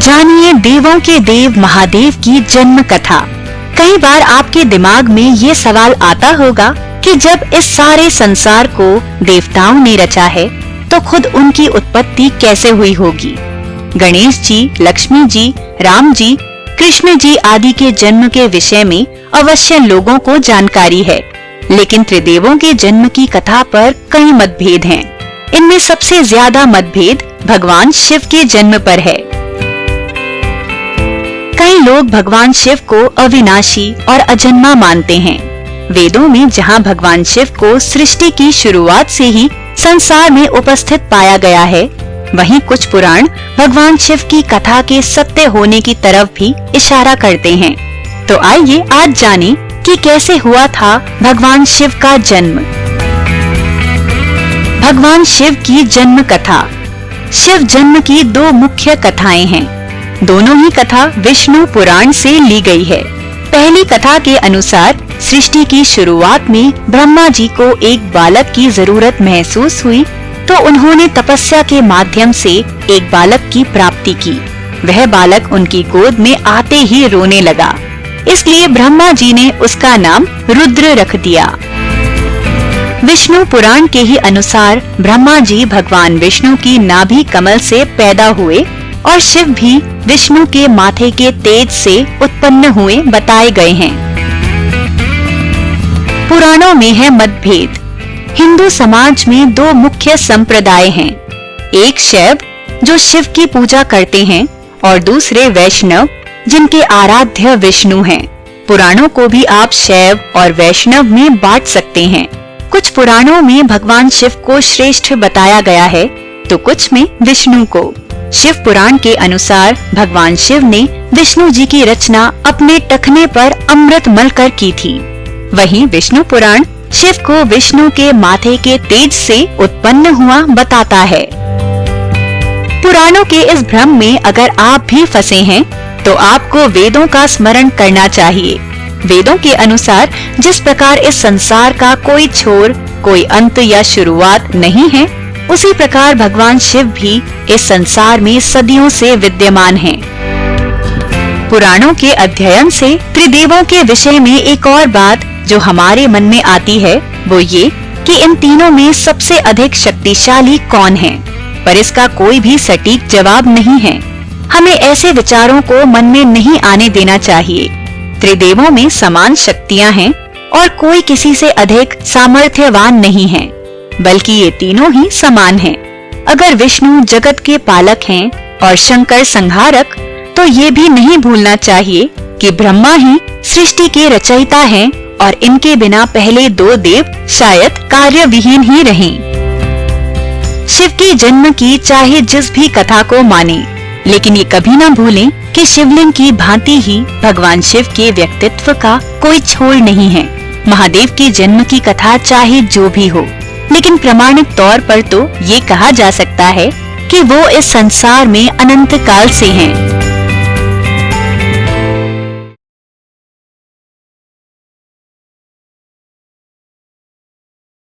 जानिए देवों के देव महादेव की जन्म कथा। कई बार आपके दिमाग में ये सवाल आता होगा कि जब इस सारे संसार को देवताओं ने रचा है तो खुद उनकी उत्पत्ति कैसे हुई होगी। गणेश जी, लक्ष्मी जी, राम जी, कृष्ण जी आदि के जन्म के विषय में अवश्य लोगों को जानकारी है, लेकिन त्रिदेवों के जन्म की कथा पर कई मतभेद हैं। इनमें सबसे ज्यादा मतभेद भगवान शिव के जन्म पर है। कई लोग भगवान शिव को अविनाशी और अजन्मा मानते हैं। वेदों में जहाँ भगवान शिव को सृष्टि की शुरुआत से ही संसार में उपस्थित पाया गया है, वहीं कुछ पुराण भगवान शिव की कथा के सत्य होने की तरफ भी इशारा करते हैं। तो आइए आज जानें कि कैसे हुआ था भगवान शिव का जन्म। भगवान शिव की जन्म कथा। शिव जन्म की दो मुख्य कथाएं हैं। दोनों ही कथा विष्णु पुराण से ली गई है। पहली कथा के अनुसार सृष्टि की शुरुआत में ब्रह्मा जी को एक बालक की जरूरत महसूस हुई, तो उन्होंने तपस्या के माध्यम से एक बालक की प्राप्ति की। वह बालक उनकी गोद में आते ही रोने लगा, इसलिए ब्रह्मा जी ने उसका नाम रुद्र रख दिया। विष्णु पुराण के ही अनुसार ब्रह्मा जी भगवान विष्णु की नाभि कमल से पैदा हुए और शिव भी विष्णु के माथे के तेज से उत्पन्न हुए बताए गए हैं। पुराणों में है मतभेद। हिंदू समाज में दो मुख्य संप्रदाय हैं। एक शैव जो शिव की पूजा करते हैं और दूसरे वैष्णव जिनके आराध्य विष्णु हैं। पुराणों को भी आप शैव और वैष्णव में बांट सकते हैं। कुछ पुराणों में भगवान शिव को श्रेष्ठ बताया गया है, तो कुछ में विष्णु को। शिव पुराण के अनुसार भगवान शिव ने विष्णु जी की रचना अपने टखने पर अमृत मल कर की थी। वहीं विष्णु पुराण शिव को विष्णु के माथे के तेज से उत्पन्न हुआ बताता है। पुराणों के इस भ्रम में अगर आप भी फंसे हैं, तो आपको वेदों का स्मरण करना चाहिए। वेदों के अनुसार जिस प्रकार इस संसार का कोई छोर, कोई अंत या शुरुआत नहीं है, उसी प्रकार भगवान शिव भी इस संसार में सदियों से विद्यमान हैं। पुराणों के अध्ययन से त्रिदेवों के विषय में एक और बात जो हमारे मन में आती है, वो ये कि इन तीनों में सबसे अधिक शक्तिशाली कौन है, पर इसका कोई भी सटीक जवाब नहीं है। हमें ऐसे विचारों को मन में नहीं आने देना चाहिए। त्रिदेवों में समान शक्तियां हैं और कोई किसी से अधिक सामर्थ्यवान नहीं है, बल्कि ये तीनों ही समान हैं। अगर विष्णु जगत के पालक हैं और शंकर संहारक, तो ये भी नहीं भूलना चाहिए कि ब्रह्मा ही सृष्टि के रचयिता हैं और इनके बिना पहले दो देव शायद कार्य विहीन ही रहें। शिव के जन्म की चाहे जिस भी कथा को माने, लेकिन ये कभी ना भूलें कि शिवलिंग की भांति ही भगवान शिव के व्यक्तित्व का कोई छोर नहीं है। महादेव के जन्म की कथा चाहे जो भी हो, लेकिन प्रमाणिक तौर पर तो ये कहा जा सकता है कि वो इस संसार में अनंत काल से हैं।